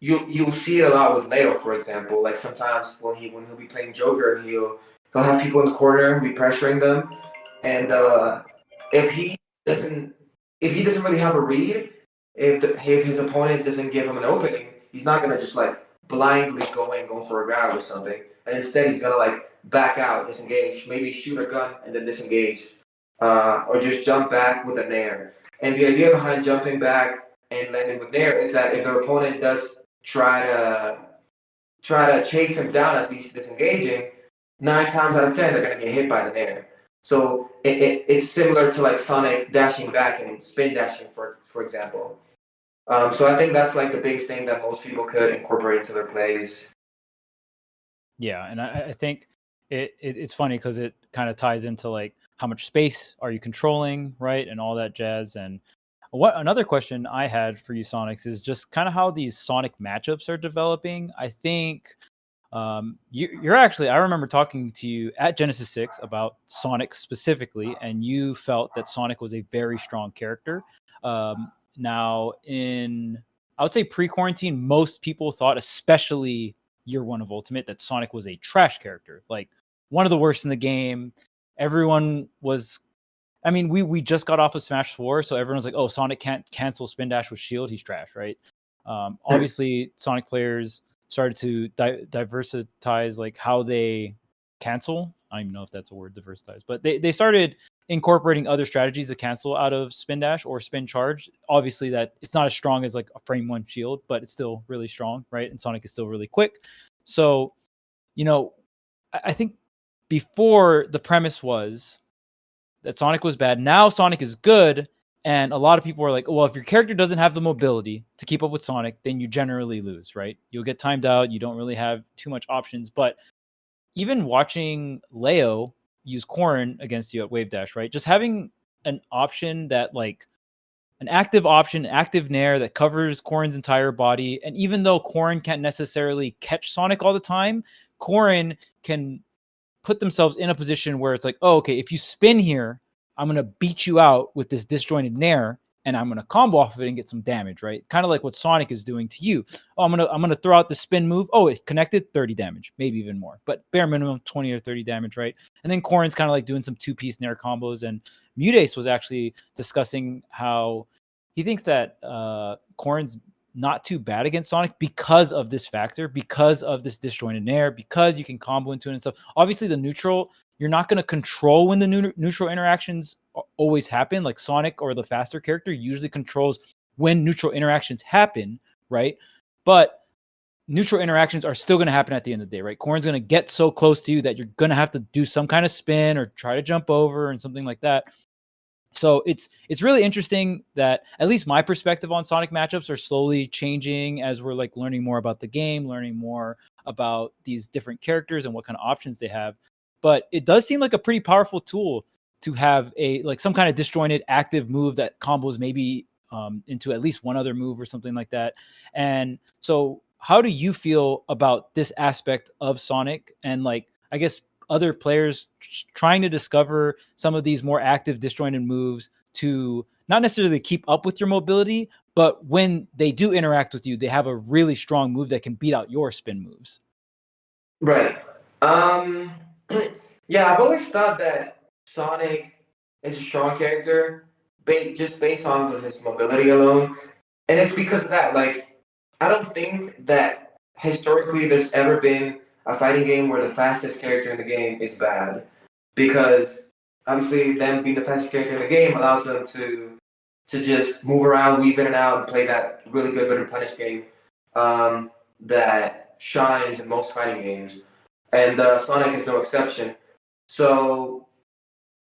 you'll see it a lot with Leo, for example. Like sometimes when he'll be playing Joker, he'll have people in the corner and be pressuring them, and if he doesn't if he doesn't really have a read, if his opponent doesn't give him an opening, he's not gonna just like blindly go for a grab or something, and instead he's gonna like back out, disengage, maybe shoot a gun and then disengage, or just jump back with a nair. And the idea behind jumping back and landing with nair is that if their opponent does try to chase him down as he's disengaging, 9 times out of 10 they're gonna get hit by the nair. So it's similar to like Sonic dashing back and spin dashing, for example. So I think that's like the biggest thing that most people could incorporate into their plays. Yeah, and I think it's funny because it kind of ties into like how much space are you controlling, right, and all that jazz. And what another question I had for you, Sonics, is just kind of how these Sonic matchups are developing. I think you're actually, I remember talking to you at Genesis 6 about Sonic specifically, and you felt that Sonic was a very strong character. Now, I would say pre-quarantine, most people thought, especially year one of Ultimate, that Sonic was a trash character, like one of the worst in the game. Everyone was, I mean, we just got off of Smash 4, so everyone's like, oh, Sonic can't cancel spin dash with shield, he's trash, right? Obviously, Sonic players started to diversitize like how they cancel. I don't even know if that's a word, diversitize, but they started incorporating other strategies to cancel out of spin dash or spin charge. Obviously, that it's not as strong as like a frame one shield, but it's still really strong, right? And Sonic is still really quick. So, you know, I think before the premise was that Sonic was bad. Now Sonic is good. And a lot of people are like, well, if your character doesn't have the mobility to keep up with Sonic, then you generally lose, right? You'll get timed out. You don't really have too much options. But even watching Leo use Corrin against you at Wave Dash, right? Just having an option that like an active option, active Nair that covers Corrin's entire body. And even though Corrin can't necessarily catch Sonic all the time, Corrin can put themselves in a position where it's like, oh, okay, if you spin here, I'm going to beat you out with this disjointed Nair and I'm going to combo off of it and get some damage, right? Kind of like what Sonic is doing to you. Oh, I'm going to throw out the spin move. Oh, it connected, 30 damage, maybe even more, but bare minimum 20 or 30 damage, right? And then Corrin's kind of like doing some two-piece Nair combos, and Mutace was actually discussing how he thinks that Corrin's not too bad against Sonic because of this factor, because of this disjointed Nair, because you can combo into it and stuff. Obviously, the neutral, you're not going to control when the neutral interactions always happen. Like Sonic or the faster character usually controls when neutral interactions happen, right? But neutral interactions are still going to happen at the end of the day, right? Corrin's going to get so close to you that you're going to have to do some kind of spin or try to jump over and something like that. So it's really interesting that at least my perspective on Sonic matchups are slowly changing as we're like learning more about the game, learning more about these different characters and what kind of options they have. But it does seem like a pretty powerful tool to have a like some kind of disjointed active move that combos maybe into at least one other move or something like that. And so how do you feel about this aspect of Sonic and like I guess other players trying to discover some of these more active disjointed moves to not necessarily keep up with your mobility, but when they do interact with you, they have a really strong move that can beat out your spin moves. Right. Um, yeah, I've always thought that Sonic is a strong character, just based on his mobility alone, and it's because of that. Like, I don't think that historically there's ever been a fighting game where the fastest character in the game is bad, because obviously them being the fastest character in the game allows them to just move around, weave in and out, and play that really good but replenished game that shines in most fighting games, and Sonic is no exception. So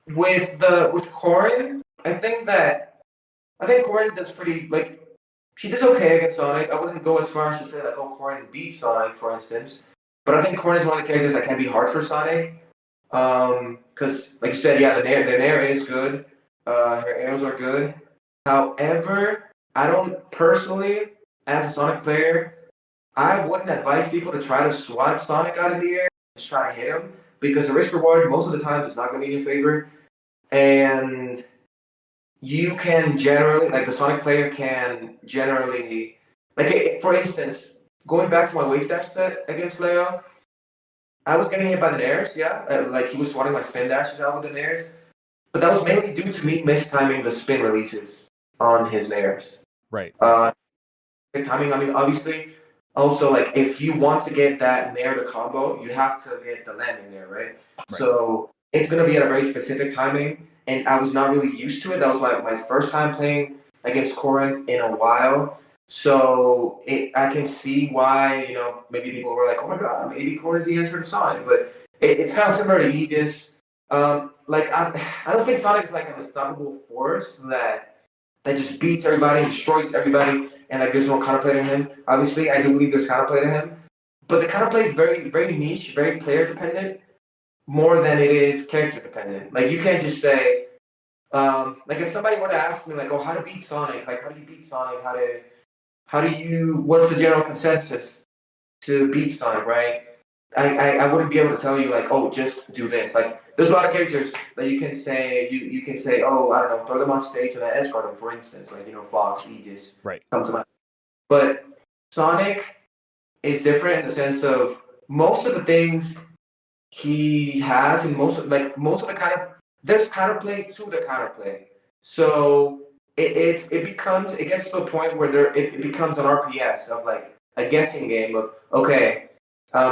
with Corrin, I think Corrin does pretty like she does okay against Sonic. I wouldn't go as far as to say like oh Corrin beats Sonic for instance, but I think Corrin is one of the characters that can be hard for Sonic. Because like you said, yeah, the nair is good. Her arrows are good. However, I don't personally, as a Sonic player, I wouldn't advise people to try to swat Sonic out of the air, just try to hit him, because the risk reward most of the time is not going to be in your favor. And you can generally, like the Sonic player can generally, like for instance, going back to my wave dash set against Leo, I was getting hit by the nairs, yeah, like he was swatting my spin dashes out with the nairs, but that was mainly due to me mistiming the spin releases on his nairs. Right. Good timing. I mean, obviously, also like if you want to get that nair to combo, you have to get the landing there, right? So it's gonna be at a very specific timing, and I was not really used to it. That was my first time playing against Corrin in a while. So I can see why maybe people were like, oh my god, maybe Corrin's the answer to Sonic, but it's kind of similar to Aegis. Like I don't think Sonic is like an unstoppable force that just beats everybody, destroys everybody, and like there's no counterplay to him. Obviously, I do believe there's counterplay to him, but the counterplay is very, very niche, very player dependent, more than it is character dependent. Like you can't just say, like if somebody were to ask me like, oh, how to beat Sonic? Like how do you beat Sonic? How do you? What's the general consensus to beat Sonic? Right? I wouldn't be able to tell you like, oh, just do this. Like there's a lot of characters that you can say you can say, oh, I don't know, throw them off stage and then edge guard them, for instance, like Fox, Aegis, come to mind. But Sonic is different in the sense of most of the things he has, and most of the kind of there's counterplay to the counterplay. So it gets to a point where it becomes an RPS of like a guessing game of okay.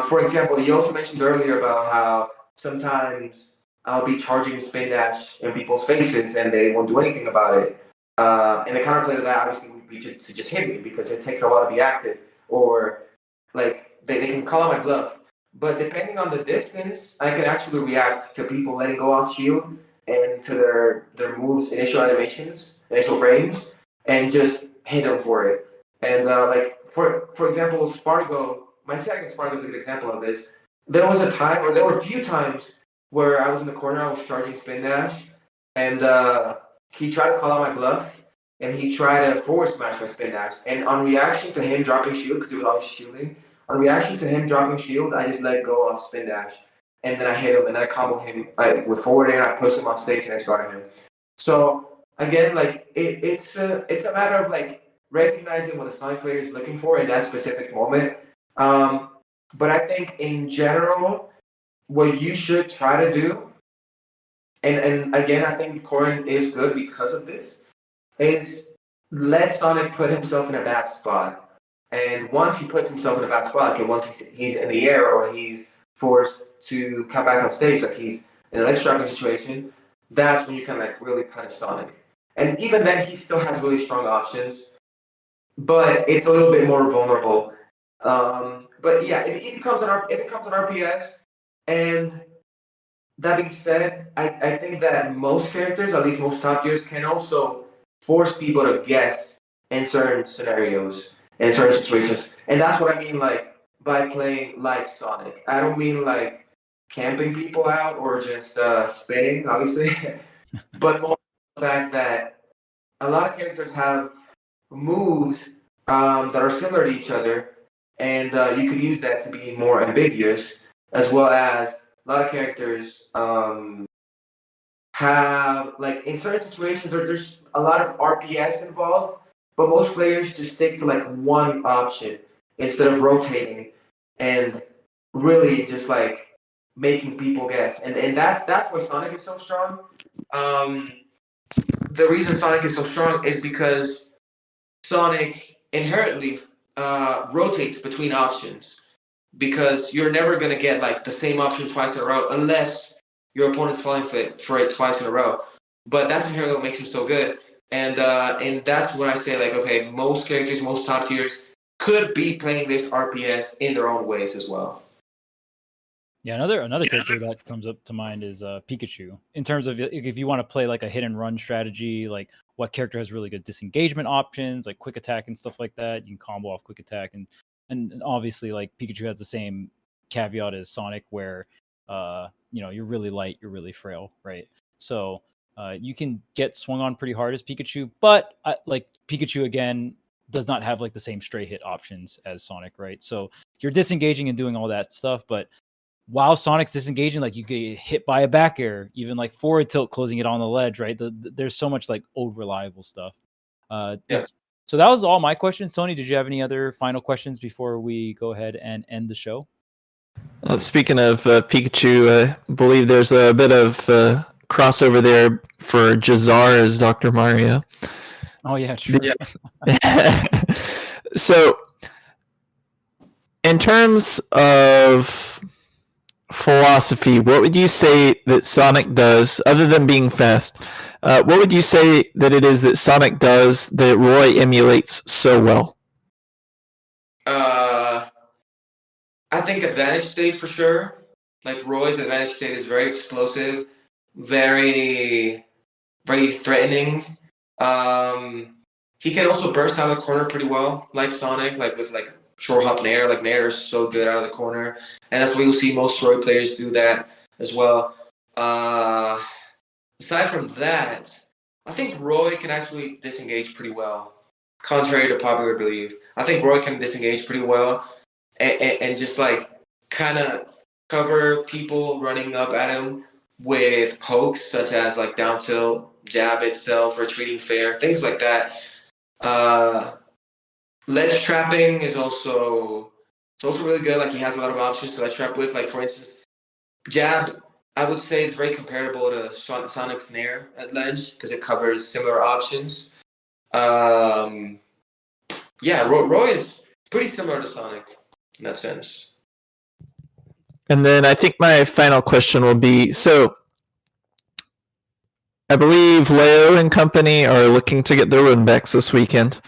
For example, you also mentioned earlier about how sometimes I'll be charging spin dash in people's faces and they won't do anything about it. And the counterplay to that obviously would be to just hit me because it takes a while to be active, or like they can call out my bluff. But depending on the distance, I can actually react to people letting go off shield and to their moves, initial animations, initial frames, and just hit them for it. And like for example, Spargo, my second Spargo is a good example of this. There was a time, or there were a few times where I was in the corner, I was charging spin dash, and he tried to call out my bluff, and he tried to forward smash my spin dash. And on reaction to him dropping shield, because he was always shielding, on reaction to him dropping shield, I just let go off spin dash, and then I hit him, and then I combo him with forward air, and I push him off stage, and I started him. So again, like it's a matter of like recognizing what a Sonic player is looking for in that specific moment. But I think in general, what you should try to do, and again, I think Corrin is good because of this, is let Sonic put himself in a bad spot. And once he puts himself in a bad spot, okay, once he's in the air or he's forced to come back on stage, like he's in a less striking situation, that's when you can like really punish Sonic. And even then, he still has really strong options, but it's a little bit more vulnerable. But yeah, it becomes an RPS, and that being said, I think that most characters, at least most top tiers, can also force people to guess in certain scenarios, in certain situations. And that's what I mean, like, by playing like Sonic. I don't mean like camping people out or just spinning, obviously, but more the fact that a lot of characters have moves that are similar to each other, and you could use that to be more ambiguous, as well as a lot of characters have, like, in certain situations there's a lot of RPS involved, but most players just stick to like one option instead of rotating and really just like making people guess. And that's why Sonic is so strong. Um, the reason Sonic is so strong is because Sonic inherently rotates between options because you're never going to get like the same option twice in a row unless your opponent's falling for it twice in a row. But that's inherently what makes him so good. And that's when I say like, okay, most characters, most top tiers could be playing this RPS in their own ways as well. Yeah, another character that comes up to mind is Pikachu. In terms of if you want to play like a hit and run strategy, like what character has really good disengagement options, like quick attack and stuff like that. You can combo off quick attack, and obviously like Pikachu has the same caveat as Sonic, where you're really light, you're really frail, right? So you can get swung on pretty hard as Pikachu, but like Pikachu again does not have like the same stray hit options as Sonic, right? So you're disengaging and doing all that stuff, but while Sonic's disengaging, like you get hit by a back air, even like forward tilt, closing it on the ledge, right? There's so much like old reliable stuff. Yeah. So that was all my questions. Tony, did you have any other final questions before we go ahead and end the show? Speaking of Pikachu, I believe there's a bit of crossover there for Jazar as Dr. Mario. Oh yeah, true. So, in terms of philosophy, what would you say that Sonic does, other than being fast? What would you say that it is that Sonic does that Roy emulates so well? I think advantage state for sure. Like Roy's advantage state is very explosive, very very threatening. He can also burst out of the corner pretty well, like Sonic, like with like short hop Nair. Like Nair is so good out of the corner, and that's why you'll see most Roy players do that as well. Aside from that, I think Roy can actually disengage pretty well, contrary to popular belief. I think Roy can disengage pretty well and just like kind of cover people running up at him with pokes such as like down tilt, jab itself, retreating fair, things like that. Ledge trapping is also really good. Like he has a lot of options to ledge trap with. Like for instance, jab I would say is very comparable to Sonic's Nair at ledge because it covers similar options. Yeah, Roy is pretty similar to Sonic in that sense. And then I think my final question will be, so I believe Leo and company are looking to get their win backs this weekend.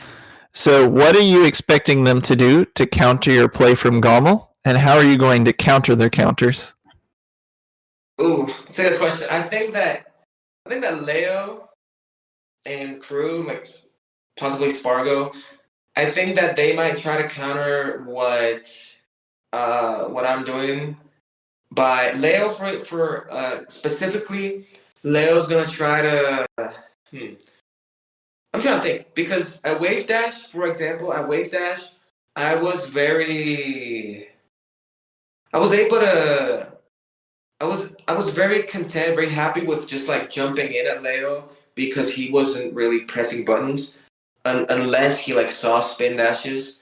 So what are you expecting them to do to counter your play from GOML? And how are you going to counter their counters? Ooh, that's a good question. I think that Leo and crew, like possibly Spargo, I think that they might try to counter what I'm doing by Leo for specifically. Leo's gonna try to. I'm trying to think because at Wave Dash, for example, I was very. I was able to. I was very content, very happy with just like jumping in at Leo because he wasn't really pressing buttons unless he like saw spin dashes.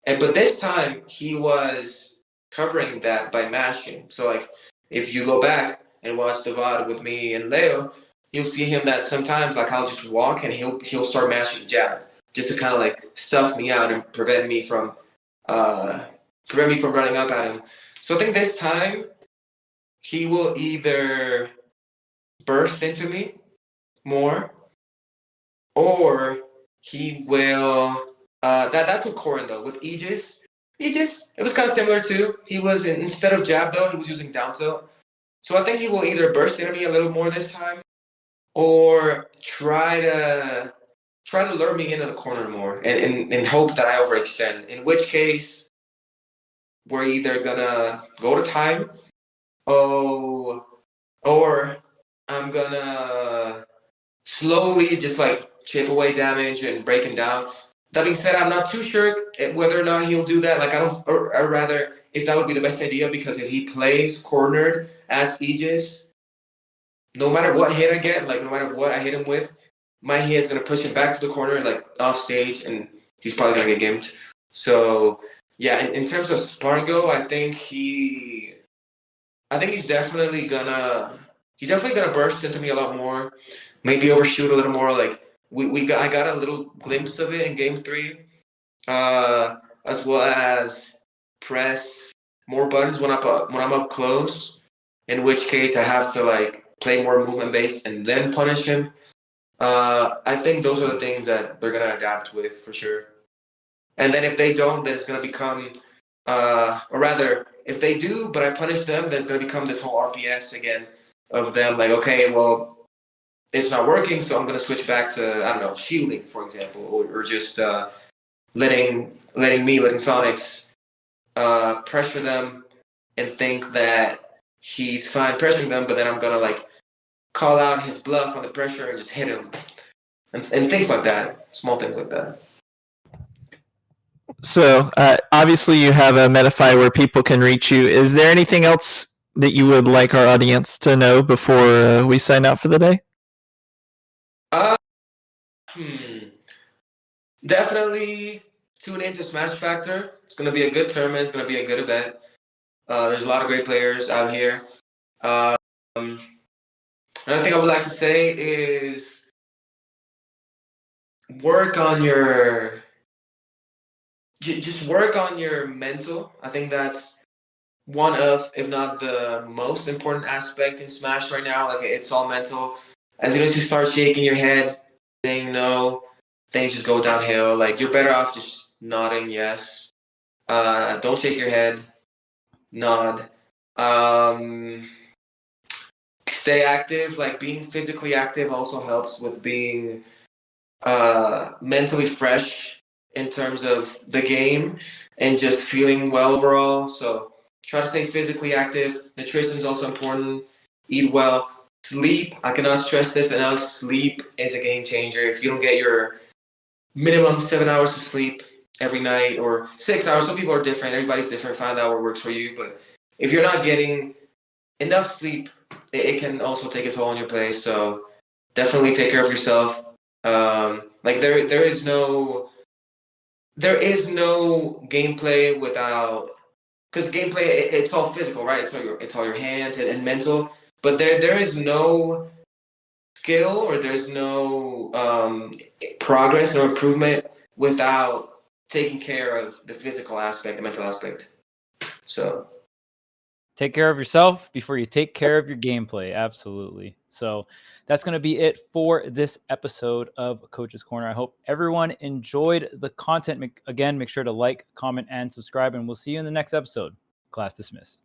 But this time he was covering that by mashing. So like if you go back and watch the VOD with me and Leo, you'll see him that sometimes like I'll just walk and he'll start mashing jab just to kind of like stuff me out and prevent me from running up at him. So I think this time he will either burst into me more or he will that's with Corin though. With Aegis, it was kind of similar too. He was instead of jab though, he was using down tilt. So I think he will either burst into me a little more this time, or try to lure me into the corner more, and hope that I overextend. In which case, we're either gonna go to time, oh, or I'm gonna slowly just like chip away damage and break him down. That being said, I'm not too sure whether or not he'll do that. Like, I don't, or rather, if that would be the best idea, because if he plays cornered as Aegis, no matter what hit I get, like no matter what I hit him with, my hit's gonna push him back to the corner, like off stage, and he's probably gonna get gimped. So yeah, in terms of Spargo, I think he's definitely gonna burst into me a lot more, maybe overshoot a little more. Like I got a little glimpse of it in game 3, as well as press more buttons when I'm up close. In which case, I have to like play more movement based and then punish him. I think those are the things that they're gonna adapt with for sure. And then if they don't, then it's gonna become, or rather, if they do, but I punish them, then it's gonna become this whole RPS again of them like, okay, well, it's not working, so I'm gonna switch back to, I don't know, shielding, for example, or just letting Sonix pressure them and think that he's fine pressuring them, but then I'm gonna like call out his bluff on the pressure and just hit him, and things like that, small things like that. So obviously you have a Metafy where people can reach you. Is there anything else that you would like our audience to know before we sign out for the day? Definitely tune into Smash Factor. It's going to be a good tournament. It's going to be a good event. There's a lot of great players out here. Another thing I would like to say is work on your just work on your mental. I think that's one of, if not the most important aspect in Smash right now. Like, it's all mental. As soon as you start shaking your head, saying no, things just go downhill. Like, you're better off just nodding yes. Don't shake your head. Nod. Stay active. Like, being physically active also helps with being mentally fresh in terms of the game and just feeling well overall. So try to stay physically active. Nutrition is also important. Eat well. Sleep. I cannot stress this enough. Sleep is a game changer. If you don't get your minimum 7 hours of sleep every night, or 6 hours, some people are different. Everybody's different. Find out what works for you. But if you're not getting enough sleep, it can also take a toll on your play. So definitely take care of yourself. Like, there is no gameplay without, because gameplay, it's all physical, right? It's all your hands and mental. But there is no skill, or there's no progress or improvement without taking care of the physical aspect, the mental aspect. So take care of yourself before you take care of your gameplay. Absolutely. So that's going to be it for this episode of Coach's Corner. I hope everyone enjoyed the content. Again, make sure to like, comment, and subscribe, and we'll see you in the next episode. Class dismissed.